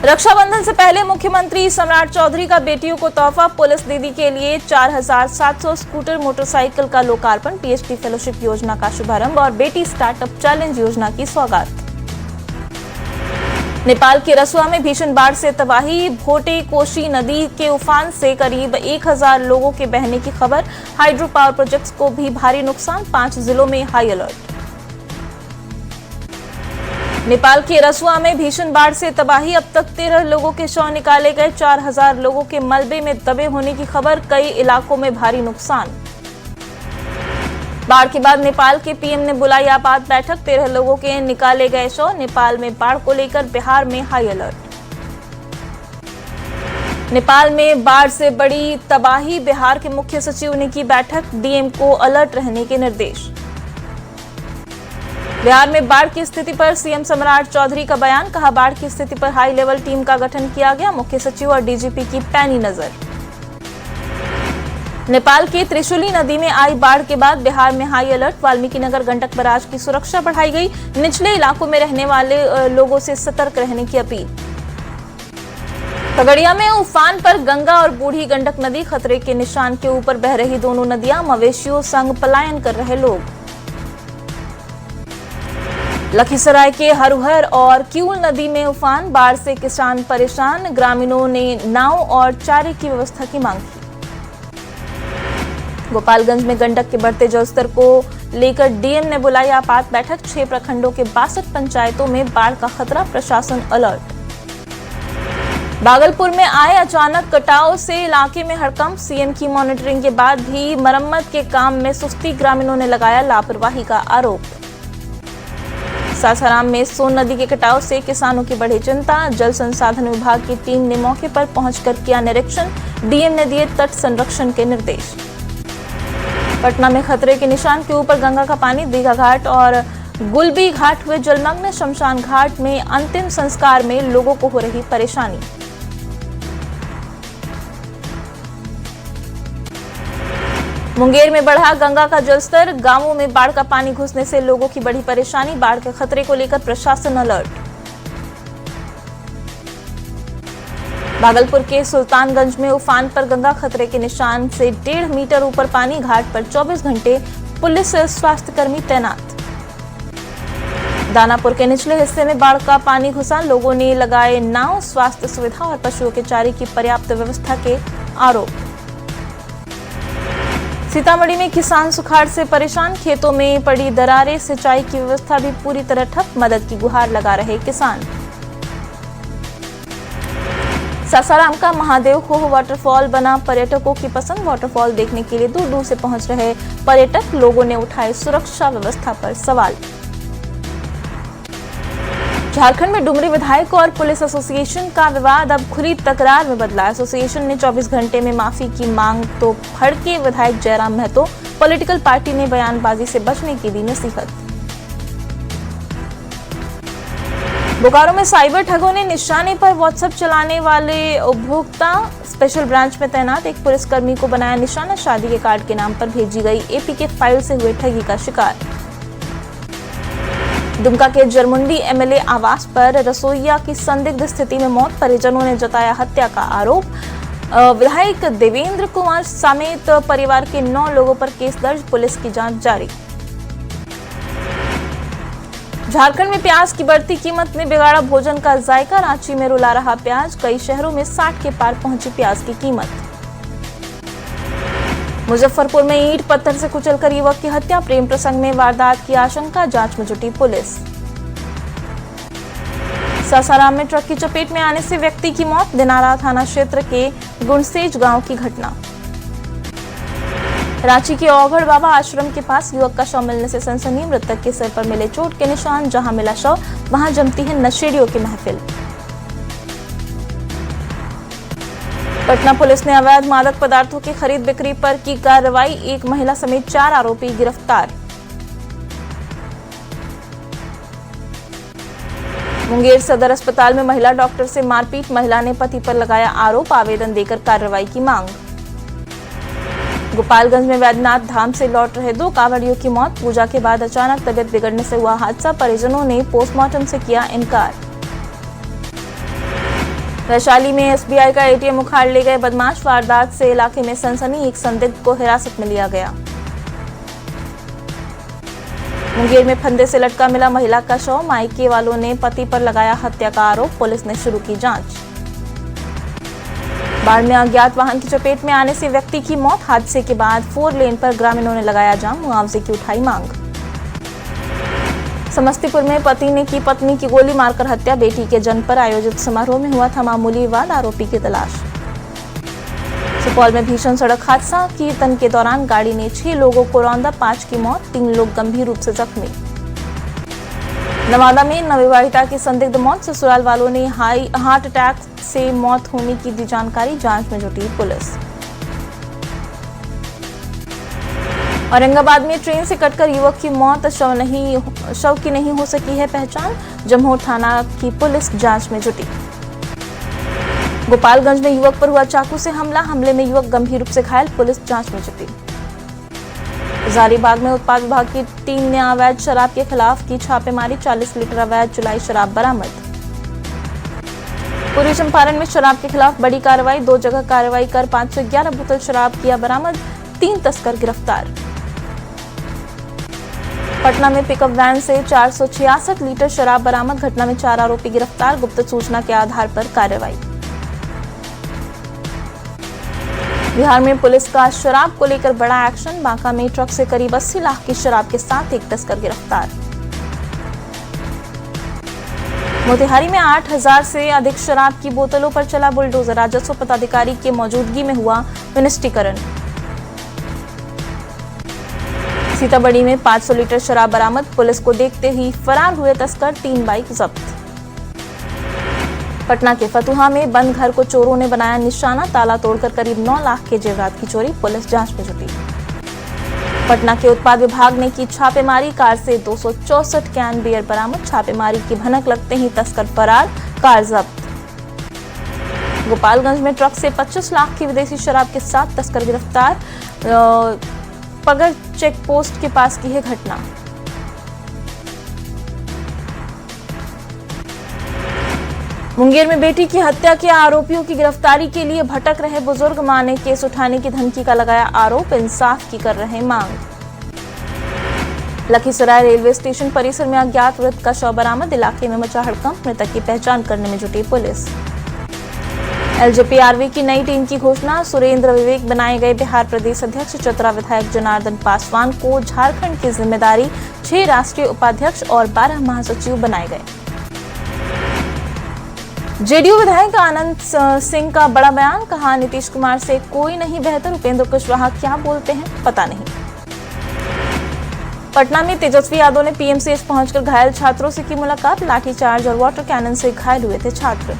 रक्षाबंधन से पहले मुख्यमंत्री सम्राट चौधरी का बेटियों को तोहफा, पुलिस दीदी के लिए 4700 स्कूटर मोटरसाइकिल का लोकार्पण, पीएचडी फेलोशिप योजना का शुभारंभ और बेटी स्टार्टअप चैलेंज योजना की सौगात। नेपाल के रसुआ में भीषण बाढ़ से तबाही, भोटे कोशी नदी के उफान से करीब 1000 लोगों के बहने की खबर। हाइड्रो पावर प्रोजेक्ट्स को भी भारी नुकसान, 5 जिलों में हाई अलर्ट। नेपाल के रसुआ में भीषण बाढ़ से तबाही, अब तक 13 लोगों के शव निकाले गए, 4000 लोगों के मलबे में दबे होने की खबर, कई इलाकों में भारी नुकसान। बाढ़ के बाद नेपाल के पीएम ने बुलाई आपात बैठक, 13 लोगों के निकाले गए शव। नेपाल में बाढ़ को लेकर बिहार में हाई अलर्ट। नेपाल में बाढ़ से बड़ी तबाही, बिहार के मुख्य सचिव ने की बैठक, डीएम को अलर्ट रहने के निर्देश। बिहार में बाढ़ की स्थिति पर सीएम सम्राट चौधरी का बयान, कहा बाढ़ की स्थिति पर हाई लेवल टीम का गठन किया गया, मुख्य सचिव और डीजीपी की पैनी नजर। नेपाल के त्रिशूली नदी में आई बाढ़ के बाद बिहार में high alert, Valmikinagar Gandak barrage की सुरक्षा बढ़ाई गई, निचले इलाकों में रहने वाले लोगों से सतर्क रहने की अपील। खगड़िया में उफान पर गंगा और बूढ़ी गंडक नदी, खतरे के निशान के ऊपर बह रही दोनों नदियां, मवेशियों संग पलायन कर रहे लोग। लखीसराय के हरुहर और क्यूल नदी में उफान, बाढ़ से किसान परेशान, ग्रामीणों ने नाव और चारे की व्यवस्था की मांग की। गोपालगंज में गंडक के बढ़ते जलस्तर को लेकर डीएम ने बुलाई आपात बैठक, 6 प्रखंडों के 62 पंचायतों में बाढ़ का खतरा, प्रशासन अलर्ट। भागलपुर में आए अचानक कटाव से इलाके में हड़कंप, सीएम की मॉनिटरिंग के बाद भी मरम्मत के काम में सुस्ती, ग्रामीणों ने लगाया लापरवाही का आरोप। सासाराम में सोन नदी के कटाव से किसानों की बढ़ी चिंता, जल संसाधन विभाग की टीम ने मौके पर पहुंचकर किया निरीक्षण, डीएम ने दिए तट संरक्षण के निर्देश। पटना में खतरे के निशान के ऊपर गंगा का पानी, दीघा घाट और गुलबी घाट हुए जलमग्न, शमशान घाट में अंतिम संस्कार में लोगों को हो रही परेशानी। मुंगेर में बढ़ा गंगा का जलस्तर, गांवों में बाढ़ का पानी घुसने से लोगों की बढ़ी परेशानी, बाढ़ के खतरे को लेकर प्रशासन अलर्ट। भागलपुर के सुल्तानगंज में उफान पर गंगा, खतरे के निशान से 1.5 मीटर ऊपर पानी, घाट पर 24 घंटे पुलिस स्वास्थ्यकर्मी तैनात। दानापुर के निचले हिस्से में बाढ़ का पानी घुसा, लोगों ने लगाए नाव, स्वास्थ्य सुविधा और पशुओं के चारे की पर्याप्त व्यवस्था के आरोप। सीतामढ़ी में किसान सुखाड़ से परेशान, खेतों में पड़ी दरारें, सिंचाई की व्यवस्था भी पूरी तरह ठप, मदद की गुहार लगा रहे किसान। सासाराम का महादेव खोह वाटरफॉल बना पर्यटकों की पसंद, वाटरफॉल देखने के लिए दूर दूर से पहुंच रहे पर्यटक, लोगों ने उठाए सुरक्षा व्यवस्था पर सवाल। झारखंड में डुमरी विधायक और पुलिस एसोसिएशन का विवाद अब खुली तकरार में बदला, एसोसिएशन ने 24 घंटे में माफी की मांग तो भड़के विधायक जयराम महतो, पॉलिटिकल पार्टी ने बयानबाजी से बचने की दी नसीहत। बोकारो में साइबर ठगों ने निशाने पर व्हाट्सएप चलाने वाले उपभोक्ता, स्पेशल ब्रांच में तैनात एक पुलिसकर्मी को बनाया निशाना, शादी के कार्ड के नाम पर भेजी गई एपीके फाइल से हुए ठगी का शिकार। दुमका के जरमुंडी एमएलए आवास पर रसोइया की संदिग्ध स्थिति में मौत, परिजनों ने जताया हत्या का आरोप। विधायक देवेंद्र कुमार समेत परिवार के 9 लोगों पर केस दर्ज, पुलिस की जांच जारी। झारखंड में प्याज की बढ़ती कीमत ने बिगाड़ा भोजन का जायका, रांची में रुला रहा प्याज, कई शहरों में 60 के पार पहुंची प्याज की कीमत। मुजफ्फरपुर में ईंट पत्थर से कुचलकर युवक की हत्या, प्रेम प्रसंग में वारदात की आशंका, जांच में जुटी पुलिस। सासाराम में ट्रक की चपेट में आने से व्यक्ति की मौत, दिनारा थाना क्षेत्र के गुणसेज गांव की घटना। रांची के औघड़ बाबा आश्रम के पास युवक का शव मिलने से सनसनी, मृतक के सिर पर मिले चोट के निशान, जहां मिला शव वहां जमती है नशेड़ियों की महफिल। पटना पुलिस ने अवैध मादक पदार्थों की खरीद बिक्री पर की कार्रवाई, एक महिला समेत 4 आरोपी गिरफ्तार। मुंगेर सदर अस्पताल में महिला डॉक्टर से मारपीट, महिला ने पति पर लगाया आरोप, आवेदन देकर कार्रवाई की मांग। गोपालगंज में वैद्यनाथ धाम से लौट रहे 2 कांवड़ियों की मौत, पूजा के बाद अचानक तबियत बिगड़ने से हुआ हादसा, परिजनों ने पोस्टमार्टम से किया इनकार। वैशाली में एसबीआई का एटीएम उखाड़ ले गए बदमाश। वारदात से इलाके में सनसनी, एक संदिग्ध को हिरासत में लिया गया। मुंगेर में फंदे से लटका मिला महिला का शव। मायके वालों ने पति पर लगाया हत्या का आरोप, पुलिस ने शुरू की जांच। बाढ़ में अज्ञात वाहन की चपेट में आने से व्यक्ति की मौत। हादसे के बाद 4 लेन पर ग्रामीणों ने लगाया जाम, मुआवजे की उठाई मांग। समस्तीपुर में पति ने की पत्नी की गोली मारकर हत्या। बेटी के जन्म पर आयोजित समारोह में हुआ था मामूली विवाद, आरोपी की तलाश। सुपौल में भीषण सड़क हादसा। कीर्तन के दौरान गाड़ी ने 6 लोगों को रौंदा, 5 की मौत, 3 लोग गंभीर रूप से जख्मी। नवादा में नवविवाहिता की संदिग्ध मौत। ससुराल वालों ने हार्ट अटैक से मौत होने की दी जानकारी, जांच में जुटी पुलिस। औरंगाबाद में ट्रेन से कटकर युवक की मौत। शव की नहीं हो सकी है पहचान। जमहोर थाना की पुलिस जांच में जुटी। गोपालगंज में युवक पर हुआ चाकू से हमला। हमले में युवक गंभीर रूप से घायल, पुलिस जांच में जुटी। हजारीबाग में उत्पाद विभाग की टीम ने अवैध शराब के खिलाफ की छापेमारी। 40 लीटर अवैध जुलाई शराब बरामद। पूर्वी चंपारण में शराब के खिलाफ बड़ी कार्रवाई। 2 जगह कार्रवाई कर 511 बोतल शराब किया बरामद। 3 तस्कर गिरफ्तार। पटना में पिकअप वैन से 466 लीटर शराब बरामद। घटना में 4 आरोपी गिरफ्तार। गुप्त सूचना के आधार पर कार्रवाई। बिहार में पुलिस का शराब को लेकर बड़ा एक्शन। बांका में ट्रक से करीब 80 लाख की शराब के साथ एक तस्कर गिरफ्तार। मोतिहारी में 8000 से अधिक शराब की बोतलों पर चला बुलडोजर। राजस्व पदाधिकारी की मौजूदगी में हुआ विनिष्टीकरण। सीतामढ़ी में 500 लीटर शराब बरामद। पुलिस को देखते ही फरार हुए तस्कर, 3 बाइक जब्त। पटना के फतुहा में बंद घर को चोरों ने बनाया निशाना। ताला तोड़कर करीब 9 लाख के जेवरात की चोरी, पुलिस जांच में जुटी। पटना के उत्पाद विभाग ने की छापेमारी। कार से 264 कैन बियर बरामद। छापेमारी की भनक लगते ही तस्कर फरार, कार जब्त। गोपालगंज में ट्रक से 25 लाख की विदेशी शराब के साथ तस्कर गिरफ्तार। पगर चेक पोस्ट के पास की है घटना। मुंगेर में बेटी की हत्या के आरोपियों की गिरफ्तारी के लिए भटक रहे बुजुर्ग। मां ने केस उठाने की धमकी का लगाया आरोप, इंसाफ की कर रहे मांग। लखीसराय रेलवे स्टेशन परिसर में अज्ञात वृद्ध का शव बरामद। इलाके में मचा हड़कंप, मृतक की पहचान करने में जुटी पुलिस। एलजेपीआरवी की नई टीम की घोषणा। सुरेंद्र विवेक बनाए गए बिहार प्रदेश अध्यक्ष। चतरा विधायक जनार्दन पासवान को झारखंड की जिम्मेदारी। 6 राष्ट्रीय उपाध्यक्ष और 12 महासचिव बनाए गए। जेडीयू विधायक आनंद सिंह का बड़ा बयान। कहा, नीतीश कुमार से कोई नहीं बेहतर। उपेंद्र कुशवाहा क्या बोलते हैं पता नहीं। पटना में तेजस्वी यादव ने पीएमसीएच पहुंचकर घायल छात्रों से की मुलाकात। लाठीचार्ज और वाटर कैनन से घायल हुए थे छात्र।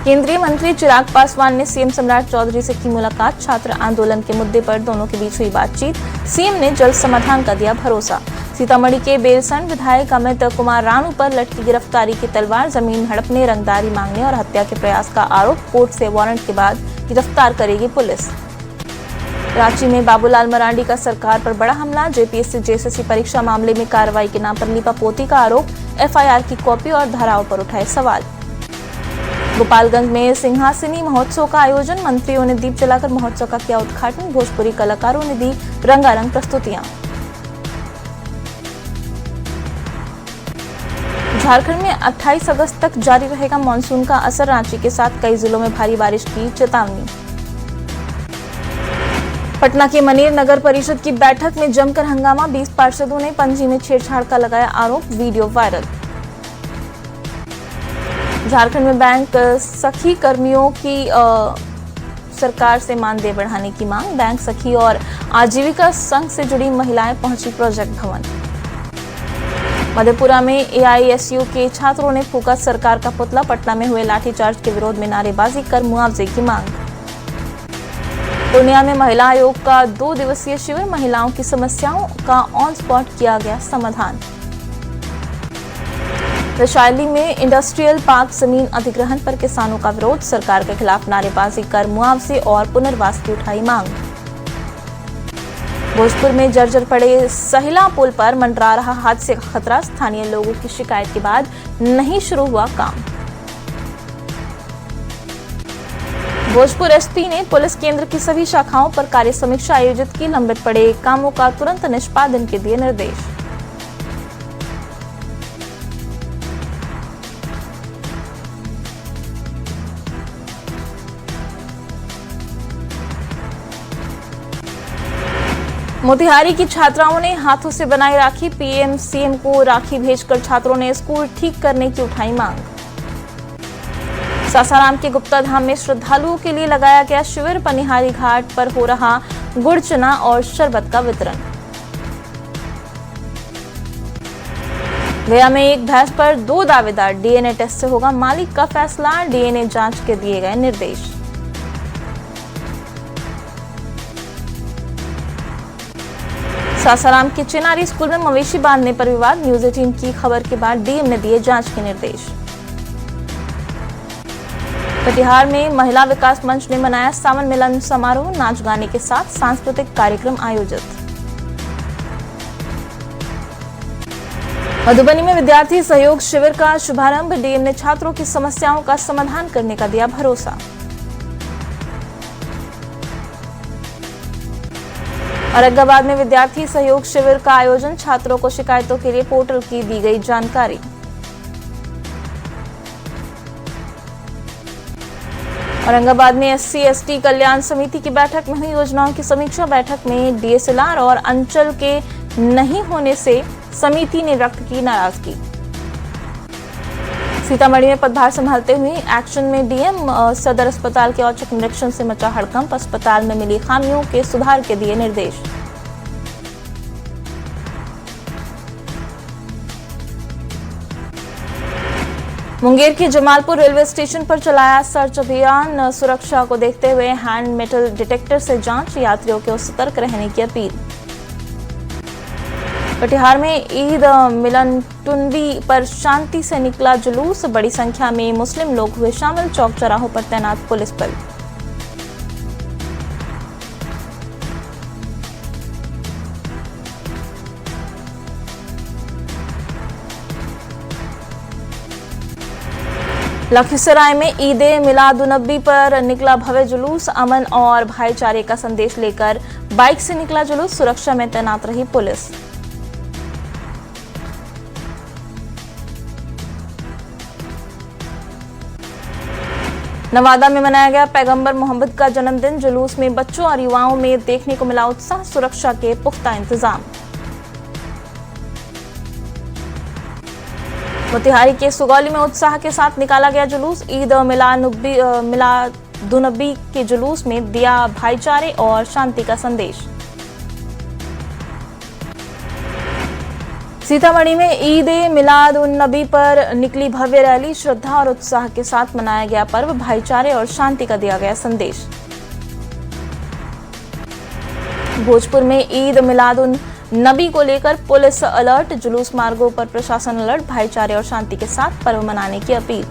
केंद्रीय मंत्री चिराग पासवान ने सीएम सम्राट चौधरी से की मुलाकात। छात्र आंदोलन के मुद्दे पर दोनों के बीच हुई बातचीत। सीएम ने जल्द समाधान का दिया भरोसा। सीतामढ़ी के बेलसंड विधायक अमित कुमार राणू पर लटकी गिरफ्तारी की तलवार। जमीन हड़पने, रंगदारी मांगने और हत्या के प्रयास का आरोप। कोर्ट से वारंट के बाद गिरफ्तार करेगी पुलिस। रांची में बाबूलाल मरांडी का सरकार पर बड़ा हमला। जेपीएससी जेएसएससी परीक्षा मामले में कार्रवाई के नाम पर लीपापोती का आरोप। एफआईआर की कॉपी और धाराओं पर उठाए सवाल। गोपालगंज में सिंहासनी महोत्सव का आयोजन। मंत्रियों ने दीप जलाकर महोत्सव का किया उद्घाटन। भोजपुरी कलाकारों ने दी रंगारंग प्रस्तुतियां। झारखंड में 28 अगस्त तक जारी रहेगा मानसून का असर। रांची के साथ कई जिलों में भारी बारिश की चेतावनी। पटना के मनेर नगर परिषद की बैठक में जमकर हंगामा। 20 पार्षदों ने पंजी में छेड़छाड़ का लगाया आरोप, वीडियो वायरल। झारखंड में बैंक सखी कर्मियों की सरकार से मानदेय बढ़ाने की मांग। बैंक सखी और आजीविका संघ से जुड़ी महिलाएं पहुंची प्रोजेक्ट भवन। मधेपुरा में एआईएसयू के छात्रों ने फूका सरकार का पुतला। पटना में हुए लाठीचार्ज के विरोध में नारेबाजी कर मुआवजे की मांग। पूर्णिया में महिला आयोग का 2 दिवसीय शिविर। महिलाओं की समस्याओं का ऑन स्पॉट किया गया समाधान। वैशाली में इंडस्ट्रियल पार्क जमीन अधिग्रहण पर किसानों का विरोध। सरकार के खिलाफ नारेबाजी कर मुआवजे और पुनर्वास की उठाई मांग। भोजपुर में जर्जर पड़े सहिला पुल पर मंडरा रहा हादसे का खतरा। स्थानीय लोगों की शिकायत के बाद नहीं शुरू हुआ काम। भोजपुर एसपी ने पुलिस केंद्र की सभी शाखाओं पर कार्य समीक्षा आयोजित की। लंबित पड़े कामों का तुरंत निष्पादन के दिए निर्देश। मोतिहारी की छात्राओं ने हाथों से बनाई राखी। पीएम सीएम को राखी भेजकर छात्रों ने स्कूल ठीक करने की उठाई मांग। सासाराम के गुप्ता धाम में श्रद्धालुओं के लिए लगाया गया शिविर। पनिहारी घाट पर हो रहा गुड़ चना और शरबत का वितरण। गया में एक भैंस पर 2 दावेदार। डीएनए टेस्ट से होगा मालिक का फैसला। डीएनए जांच के दिए गए निर्देश। सासाराम के चिनारी स्कूल में मवेशी बांधने पर विवाद। न्यूज 18 की खबर के बाद डीएम ने दिए जांच के निर्देश। कटिहार में महिला विकास मंच ने मनाया सावन मिलन समारोह। नाच गाने के साथ सांस्कृतिक कार्यक्रम आयोजित। मधुबनी में विद्यार्थी सहयोग शिविर का शुभारंभ। डीएम ने छात्रों की समस्याओं का समाधान करने का दिया भरोसा। औरंगाबाद में विद्यार्थी सहयोग शिविर का आयोजन। छात्रों को शिकायतों के लिए पोर्टल की दी गई जानकारी। औरंगाबाद में एससी एसटी कल्याण समिति की बैठक में हुई योजनाओं की समीक्षा। बैठक में डीएसएलआर और अंचल के नहीं होने से समिति ने व्यक्त की नाराजगी। सीतामढ़ी में पदभार संभालते हुए एक्शन में डीएम। सदर अस्पताल के औचक निरीक्षण से मचा हड़कंप। अस्पताल में मिली खामियों के सुधार के दिए निर्देश। मुंगेर के जमालपुर रेलवे स्टेशन पर चलाया सर्च अभियान। सुरक्षा को देखते हुए हैंड मेटल डिटेक्टर से जांच। यात्रियों को सतर्क रहने की अपील। कटिहार में ईद मिलन टुंडी पर शांति से निकला जुलूस। बड़ी संख्या में मुस्लिम लोग हुए शामिल। चौक चौराहों पर तैनात पुलिस बल। लखीसराय में ईद मिलादुन्नबी पर निकला भव्य जुलूस। अमन और भाईचारे का संदेश लेकर बाइक से निकला जुलूस। सुरक्षा में तैनात रही पुलिस। नवादा में मनाया गया पैगंबर मोहम्मद का जन्मदिन। जुलूस में बच्चों और युवाओं में देखने को मिला उत्साह। सुरक्षा के पुख्ता इंतजाम। मोतिहारी के सुगौली में उत्साह के साथ निकाला गया जुलूस। ईद मिलादुन्नबी के जुलूस में दिया भाईचारे और शांति का संदेश। सीतामढ़ी में ईद मिलादुन्नबी पर निकली भव्य रैली। श्रद्धा और उत्साह के साथ मनाया गया पर्व। भाईचारे और शांति का दिया गया संदेश। भोजपुर में ईद मिलादुन्नबी को लेकर पुलिस अलर्ट। जुलूस मार्गों पर प्रशासन अलर्ट। भाईचारे और शांति के साथ पर्व मनाने की अपील।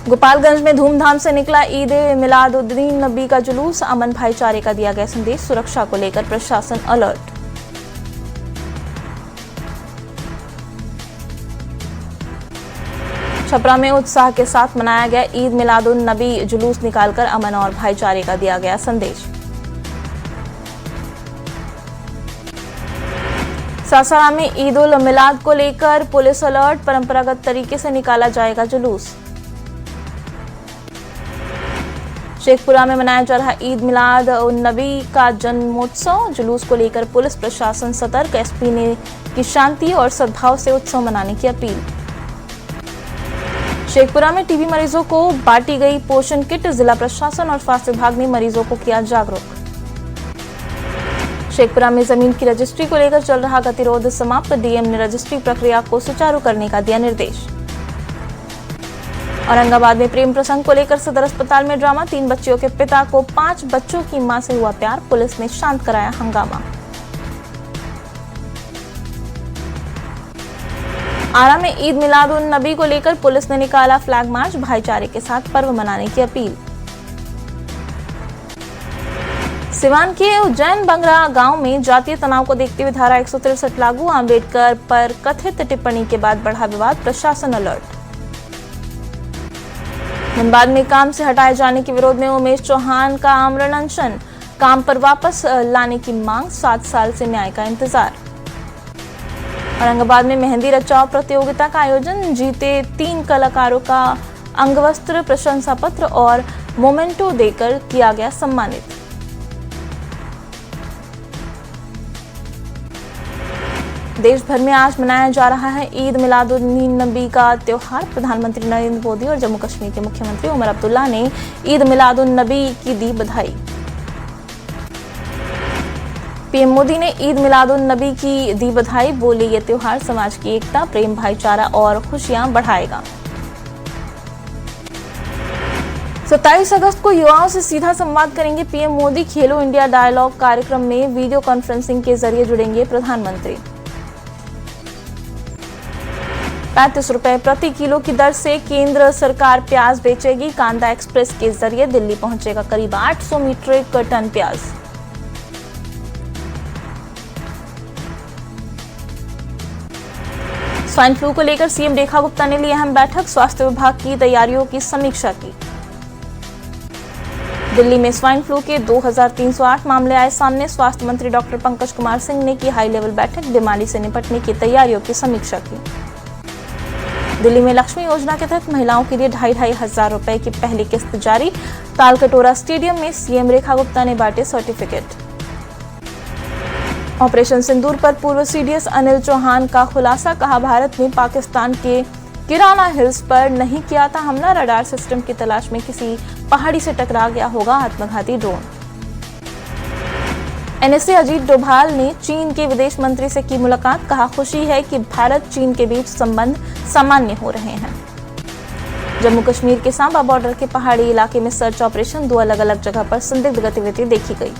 गोपालगंज में धूमधाम से निकला ईद मिलादुन्नबी का जुलूस। अमन भाईचारे का दिया गया संदेश। सुरक्षा को लेकर प्रशासन अलर्ट। छपरा में उत्साह के साथ मनाया गया ईद मिलादुन्नबी। जुलूस निकालकर अमन और भाईचारे का दिया गया संदेश। सासाराम में ईद उल मिलाद को लेकर पुलिस अलर्ट। परंपरागत तरीके से निकाला जाएगा जुलूस। शेखपुरा में मनाया जा रहा ईद मिलादुन्नबी का जन्मोत्सव। जुलूस को लेकर पुलिस प्रशासन सतर्क। एसपी ने की शांति और सद्भाव से उत्सव मनाने की अपील। शेखपुरा में टीबी मरीजों को बांटी गई पोषण किट। जिला प्रशासन और स्वास्थ्य विभाग ने मरीजों को किया जागरूक। शेखपुरा में जमीन की रजिस्ट्री को लेकर चल रहा गतिरोध समाप्त। डीएम ने रजिस्ट्री प्रक्रिया को सुचारू करने का दिया निर्देश। औरंगाबाद में प्रेम प्रसंग को लेकर सदर अस्पताल में ड्रामा। 3 बच्चियों के पिता को 5 बच्चों की मां से हुआ प्यार। पुलिस ने शांत कराया हंगामा। आरा में ईद मिलादुन्नबी को लेकर पुलिस ने निकाला फ्लैग मार्च। भाईचारे के साथ पर्व मनाने की अपील। सिवान के उज्जैन बंगरा गांव में जातीय तनाव को देखते हुए धारा 163 लागू। अंबेडकर पर कथित टिप्पणी के बाद बढ़ा विवाद। प्रशासन अलर्ट। धनबाद में काम से हटाए जाने के विरोध में उमेश चौहान का आमरण अनशन, काम पर वापस लाने की मांग, 7 साल से न्याय का इंतजार। औरंगाबाद में मेहंदी रचाओ प्रतियोगिता का आयोजन, जीते 3 कलाकारों का अंगवस्त्र, प्रशंसा पत्र और मोमेंटो देकर किया गया सम्मानित। देश भर में आज मनाया जा रहा है ईद मिलादुन्नबी का त्योहार। प्रधानमंत्री नरेंद्र मोदी और जम्मू कश्मीर के मुख्यमंत्री उमर अब्दुल्ला ने ईद मिलादुन्नबी की दी बधाई। पीएम मोदी ने ईद मिलादुन्नबी की दी बधाई, बोले ये त्योहार समाज की एकता, प्रेम, भाईचारा और खुशियां बढ़ाएगा। 27 अगस्त को युवाओं से सीधा संवाद करेंगे पीएम मोदी। खेलो इंडिया डायलॉग कार्यक्रम में वीडियो कॉन्फ्रेंसिंग के जरिए जुड़ेंगे प्रधानमंत्री। 35 रुपए प्रति किलो की दर से केंद्र सरकार प्याज बेचेगी। कांदा एक्सप्रेस के जरिए दिल्ली पहुंचेगा करीब 800 मीट्रिक टन प्याज। स्वाइन फ्लू को लेकर सीएम रेखा गुप्ता ने ली अहम बैठक, स्वास्थ्य विभाग की तैयारियों की समीक्षा की। दिल्ली में स्वाइन फ्लू के 2308 मामले आए सामने, स्वास्थ्य मंत्री डॉक्टर पंकज कुमार सिंह ने की हाई लेवल बैठक, बीमारी से निपटने की तैयारियों की समीक्षा की। दिल्ली में लक्ष्मी योजना के तहत महिलाओं के लिए 2,500 रुपए की पहली किस्त जारी। तालकटोरा स्टेडियम में सीएम रेखा गुप्ता ने बांटे सर्टिफिकेट। ऑपरेशन सिंदूर पर पूर्व सीडीएस अनिल चौहान का खुलासा, कहा भारत ने पाकिस्तान के किराना हिल्स पर नहीं किया था हमला, रडार सिस्टम की तलाश में किसी पहाड़ी से टकरा गया होगा आत्मघाती ड्रोन। एनएसए अजीत डोभाल ने चीन के विदेश मंत्री से की मुलाकात, कहा खुशी है कि भारत चीन के बीच संबंध सामान्य हो रहे हैं। जम्मू कश्मीर के सांबा बॉर्डर के पहाड़ी इलाके में सर्च ऑपरेशन, 2 अलग अलग जगह पर संदिग्ध गतिविधि देखी गई।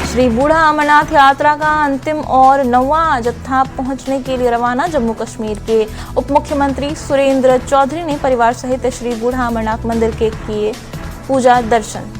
श्री बूढ़ा अमरनाथ यात्रा का अंतिम और 9वां जत्था पहुंचने के लिए रवाना। जम्मू कश्मीर के उप मुख्यमंत्री सुरेंद्र चौधरी ने परिवार सहित श्री बूढ़ा अमरनाथ मंदिर के किए पूजा दर्शन।